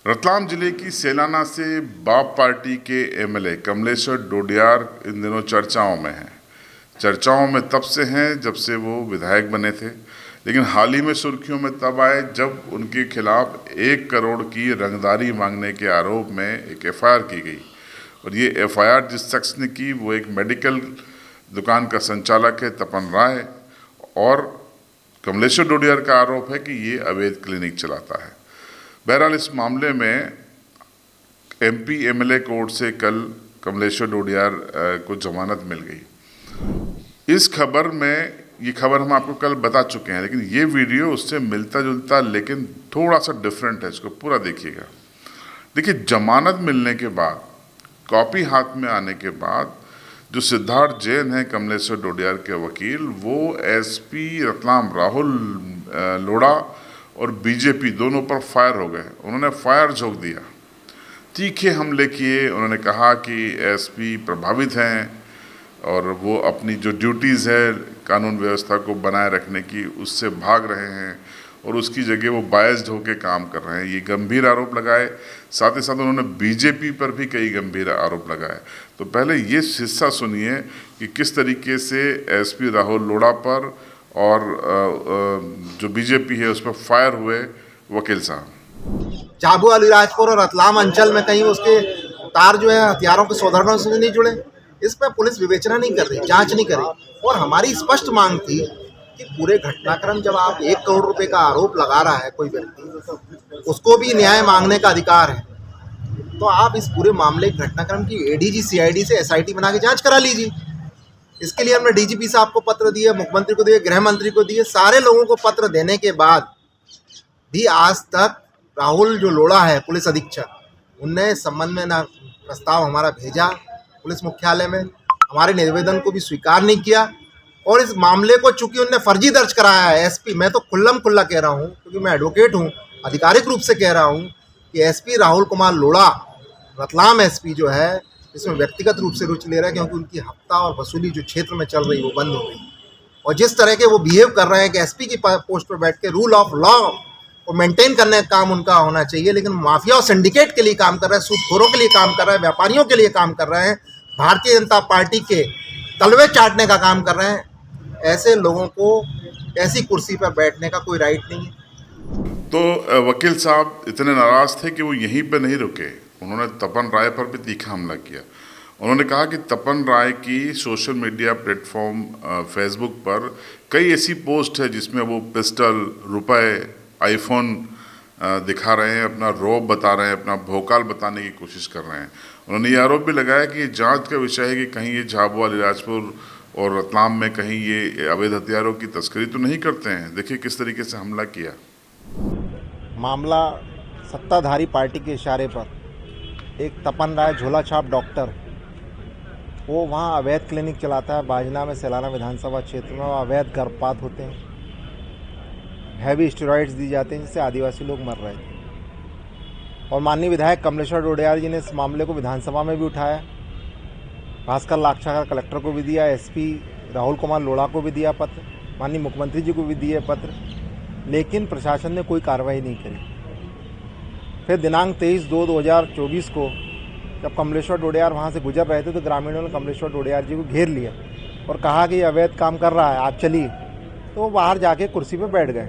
रतलाम जिले की सेलाना से बाप पार्टी के एमएलए कमलेश्वर डोडियार इन दिनों चर्चाओं में हैं। चर्चाओं में तब से हैं जब से वो विधायक बने थे, लेकिन हाल ही में सुर्खियों में तब आए जब उनके खिलाफ 1 करोड़ की रंगदारी मांगने के आरोप में एक एफआईआर की गई। और ये एफआईआर जिस शख्स ने की वो एक मेडिकल दुकान का संचालक है तपन राय, और कमलेश्वर डोडियार का आरोप है कि ये अवैध क्लिनिक चलाता है। बहरहाल इस मामले में एमपी एमएलए कोर्ट से कल कमलेश्वर डोडियार को जमानत मिल गई। इस खबर में ये खबर हम आपको कल बता चुके हैं, लेकिन ये वीडियो उससे मिलता जुलता लेकिन थोड़ा सा डिफरेंट है। इसको पूरा देखिएगा। देखिए, जमानत मिलने के बाद, कॉपी हाथ में आने के बाद जो सिद्धार्थ जैन है कमलेश्वर डोडियार के वकील, वो एसपी रतलाम राहुल लोढ़ा और बीजेपी दोनों पर फायर हो गए। उन्होंने फायर झोंक दिया, तीखे हमले किए। उन्होंने कहा कि एसपी प्रभावित हैं और वो अपनी जो ड्यूटीज़ है कानून व्यवस्था को बनाए रखने की, उससे भाग रहे हैं और उसकी जगह वो बायस्ड होकर काम कर रहे हैं। ये गंभीर आरोप लगाए। साथ ही साथ उन्होंने बीजेपी पर भी कई गंभीर आरोप लगाए। तो पहले ये हिस्सा सुनिए कि किस तरीके से एसपी राहुल लोढ़ा पर और जो बीजेपी है उस पर फायर हुए वकील साहब। झाबुआ अलीराजपुर और रतलाम अंचल में कहीं उसके तार जो है हथियारों के सौदागरों से नहीं जुड़े, इस पर पुलिस विवेचना नहीं कर रही, जांच नहीं करी। और हमारी स्पष्ट मांग थी कि पूरे घटनाक्रम, जब आप 1 करोड़ रुपए का आरोप लगा रहा है कोई व्यक्ति, उसको भी न्याय मांगने का अधिकार है। तो आप इस पूरे मामले घटनाक्रम की एडीजी सीआईडी से एसआईटी बना के जांच करा लीजिए। इसके लिए हमने डीजीपी साहब को पत्र दिए, मुख्यमंत्री को दिए, गृह मंत्री को दिए। सारे लोगों को पत्र देने के बाद भी आज तक राहुल जो लोढ़ा है पुलिस अधीक्षक, उनने इस संबंध में ना प्रस्ताव हमारा भेजा पुलिस मुख्यालय में, हमारे निवेदन को भी स्वीकार नहीं किया। और इस मामले को चूंकि उनने फर्जी दर्ज कराया है, एसपी, मैं तो खुल्लम खुल्ला कह रहा हूँ क्योंकि मैं एडवोकेट हूँ, आधिकारिक रूप से कह रहा हूँ कि एसपी राहुल कुमार लोढ़ा, रतलाम एसपी जो है, इसमें व्यक्तिगत रूप से रुचि ले रहा है, क्योंकि उनकी हफ्ता और वसूली जो क्षेत्र में चल रही वो बंद हो गई। और जिस तरह के वो बिहेव कर रहे हैं कि एसपी की पोस्ट पर बैठ के रूल ऑफ लॉ को मेंटेन करने का काम उनका होना चाहिए, लेकिन माफिया और सिंडिकेट के लिए काम कर रहे हैं, सूदखोरों के लिए काम कर रहे हैं, व्यापारियों के लिए काम कर रहे हैं, भारतीय जनता पार्टी के तलवे चाटने का काम कर रहे हैं। ऐसे लोगों को ऐसी कुर्सी पर बैठने का कोई राइट नहीं है। तो वकील साहब इतने नाराज थे कि वो यहीं पर नहीं रुके, उन्होंने तपन राय पर भी तीखा हमला किया। उन्होंने कहा कि तपन राय की सोशल मीडिया प्लेटफॉर्म फेसबुक पर कई ऐसी पोस्ट है जिसमें वो पिस्टल, रुपए, आईफोन दिखा रहे हैं, अपना रौब बता रहे हैं, अपना भौकाल बताने की कोशिश कर रहे हैं। उन्होंने ये आरोप भी लगाया कि ये जांच का विषय है कि कहीं ये झाबुआ अलीराजपुर और रतलाम में कहीं ये अवैध हथियारों की तस्करी तो नहीं करते हैं। देखिए किस तरीके से हमला किया। मामला सत्ताधारी पार्टी के इशारे पर एक तपन राय झोला छाप डॉक्टर, वो वहाँ अवैध क्लिनिक चलाता है। बाजना में सेलाना विधानसभा क्षेत्र में अवैध गर्भपात होते हैं, हैवी स्टेरॉइड्स दी जाते हैं, जिससे आदिवासी लोग मर रहे थे। और माननीय विधायक कमलेश्वर डोडियार जी ने इस मामले को विधानसभा में भी उठाया, भास्कर लाक्षाकार कलेक्टर को भी दिया, एसपी राहुल कुमार लोढ़ा को भी दिया पत्र, माननीय मुख्यमंत्री जी को भी दिए पत्र, लेकिन प्रशासन ने कोई कार्रवाई नहीं करी। फिर दिनांक 23/2/2024 को जब कमलेश्वर डोडियार वहाँ से गुजर रहे थे तो ग्रामीणों ने कमलेश्वर डोडियार जी को घेर लिया और कहा कि ये अवैध काम कर रहा है, आप चलिए। तो वो बाहर जाके कुर्सी पे बैठ गए,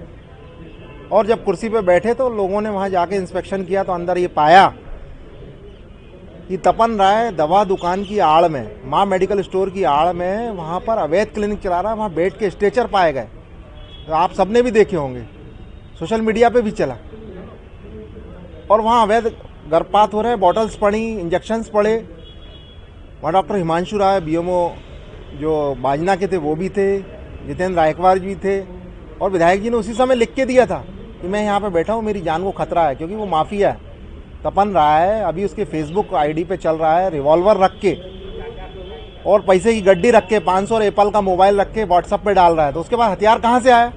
और जब कुर्सी पे बैठे तो लोगों ने वहाँ जाके इंस्पेक्शन किया तो अंदर ये पाया कि तपन राय दवा दुकान की आड़ में, माँ मेडिकल स्टोर की आड़ में, वहाँ पर अवैध क्लिनिक चला रहा है। वहाँ बेड के स्ट्रेचर पाए गए, तो आप सबने भी देखे होंगे, सोशल मीडिया पे भी चला। और वहाँ अवैध गर्भपात हो रहे हैं, बॉटल्स पड़ी, इंजेक्शन्स पड़े। वहाँ डॉक्टर हिमांशु राय बीएमओ जो बाजना के थे वो भी थे, जितेंद्र रायकवार भी थे, और विधायक जी ने उसी समय लिख के दिया था कि मैं यहाँ पे बैठा हूँ, मेरी जान को खतरा है, क्योंकि वो माफिया है। तपन राय अभी उसके फेसबुक आईडी पे चल रहा है, रिवॉल्वर रख के और पैसे की गड्डी रख के, 500 और एप्पल का मोबाइल रख के व्हाट्सएप पे डाल रहा है। तो उसके बाद हथियार कहाँ से आया?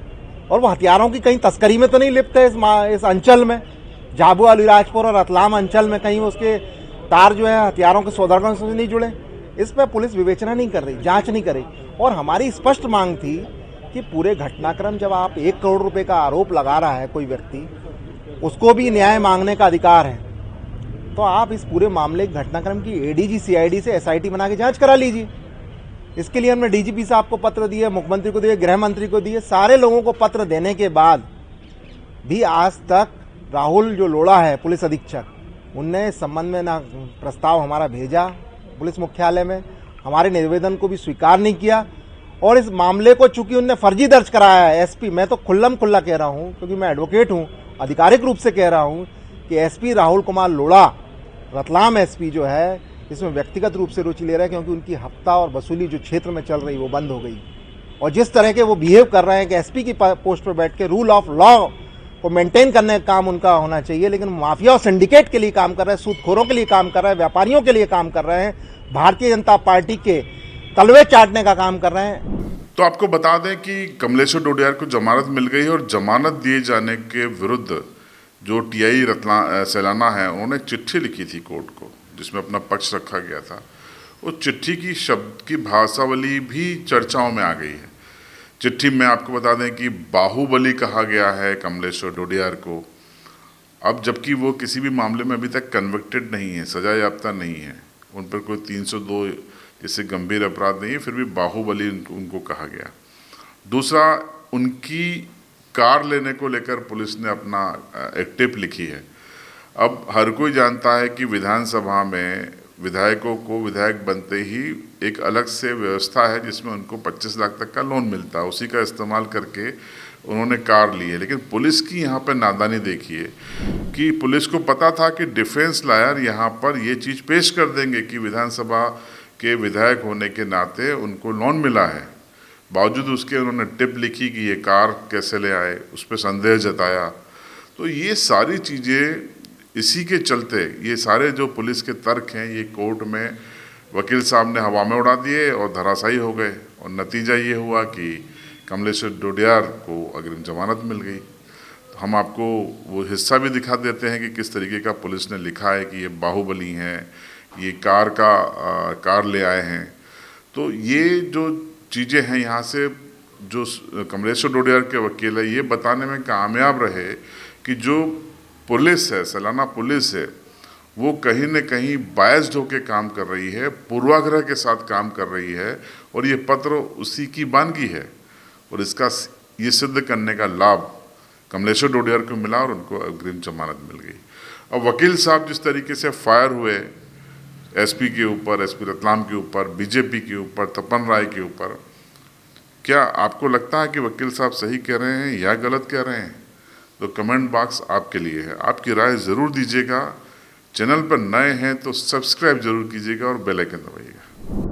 और वो हथियारों की कहीं तस्करी में तो नहीं लिप्त है इस अंचल में, झाबुआ अलीराजपुर और रतलाम अंचल में कहीं उसके तार जो है हथियारों के सौदागरों से नहीं जुड़े? इस पर पुलिस विवेचना नहीं कर रही, जांच नहीं कर रही। और हमारी स्पष्ट मांग थी कि पूरे घटनाक्रम, जब आप 1 करोड़ रुपए का आरोप लगा रहा है कोई व्यक्ति, उसको भी न्याय मांगने का अधिकार है। तो आप इस पूरे मामले घटनाक्रम की एडीजी सीआईडी से एसआईटी बना के जांच करा लीजिए। इसके लिए हमने डीजीपी साहब को पत्र दिए, मुख्यमंत्री को दिए, गृह मंत्री को दिए, सारे लोगों को पत्र देने के बाद भी आज तक राहुल जो लोढ़ा है पुलिस अधीक्षक, उनने इस संबंध में ना प्रस्ताव हमारा भेजा पुलिस मुख्यालय में, हमारे निवेदन को भी स्वीकार नहीं किया। और इस मामले को चूंकि उनने फर्जी दर्ज कराया है, एसपी, मैं तो खुल्लम खुल्ला कह रहा हूं क्योंकि मैं एडवोकेट हूं, आधिकारिक रूप से कह रहा हूं कि एसपी राहुल कुमार लोढ़ा, रतलाम एसपी जो है, इसमें व्यक्तिगत रूप से रुचि ले रहे हैं क्योंकि उनकी हफ्ता और वसूली जो क्षेत्र में चल रही वो बंद हो गई। और जिस तरह के वो बिहेव कर रहे हैं कि एसपी की पोस्ट पर बैठ के रूल ऑफ लॉ को मेंटेन करने का काम उनका होना चाहिए, लेकिन माफिया और सिंडिकेट के लिए काम कर रहे हैं, सूदखोरों के लिए काम कर रहे हैं, व्यापारियों के लिए काम कर रहे हैं, भारतीय जनता पार्टी के तलवे चाटने का काम कर रहे हैं। तो आपको बता दें कि कमलेश्वर डोडियार को जमानत मिल गई और जमानत दिए जाने के विरुद्ध जो टीआई सैलाना है, उन्होंने चिट्ठी लिखी थी कोर्ट को जिसमें अपना पक्ष रखा गया था। उस चिट्ठी की शब्द की भाषावली भी चर्चाओं में आ गई है। चिट्ठी में आपको बता दें कि बाहुबली कहा गया है कमलेश्वर डोडियार को, अब जबकि वो किसी भी मामले में अभी तक कन्विक्टेड नहीं है, सजा याफ्ता नहीं है, उन पर कोई 302 जैसे गंभीर अपराध नहीं है, फिर भी बाहुबली उनको कहा गया। दूसरा, उनकी कार लेने को लेकर पुलिस ने अपना एक टिप लिखी है। अब हर कोई जानता है कि विधानसभा में विधायकों को विधायक बनते ही एक अलग से व्यवस्था है जिसमें उनको 25 लाख तक का लोन मिलता है, उसी का इस्तेमाल करके उन्होंने कार ली है। लेकिन पुलिस की यहाँ पर नादानी देखिए कि पुलिस को पता था कि डिफेंस लॉयर यहाँ पर ये चीज़ पेश कर देंगे कि विधानसभा के विधायक होने के नाते उनको लोन मिला है, बावजूद उसके उन्होंने टिप लिखी कि ये कार कैसे ले आए, उस पर संदेह जताया। तो ये सारी चीज़ें इसी के चलते, ये सारे जो पुलिस के तर्क हैं, ये कोर्ट में वकील साहब ने हवा में उड़ा दिए और धराशायी हो गए। और नतीजा ये हुआ कि कमलेश्वर डोडियार को अग्रिम जमानत मिल गई। तो हम आपको वो हिस्सा भी दिखा देते हैं कि किस तरीके का पुलिस ने लिखा है कि ये बाहुबली हैं, ये कार ले आए हैं। तो ये जो चीज़ें हैं, यहाँ से जो कमलेश्वर डोडियार के वकील है ये बताने में कामयाब रहे कि जो पुलिस है, सलाना पुलिस है, वो कहीं न कहीं बायस्ड होकर काम कर रही है, पूर्वाग्रह के साथ काम कर रही है, और ये पत्र उसी की बानगी है। और इसका ये सिद्ध करने का लाभ कमलेश्वर डोडियार को मिला और उनको अग्रिम जमानत मिल गई। अब वकील साहब जिस तरीके से फायर हुए एसपी के ऊपर, एसपी रतलाम के ऊपर, बीजेपी के ऊपर, तपन राय के ऊपर, क्या आपको लगता है कि वकील साहब सही कह रहे हैं या गलत कह रहे हैं? तो कमेंट बॉक्स आपके लिए है, आपकी राय ज़रूर दीजिएगा। चैनल पर नए हैं तो सब्सक्राइब जरूर कीजिएगा और बेल आइकन दबाइएगा।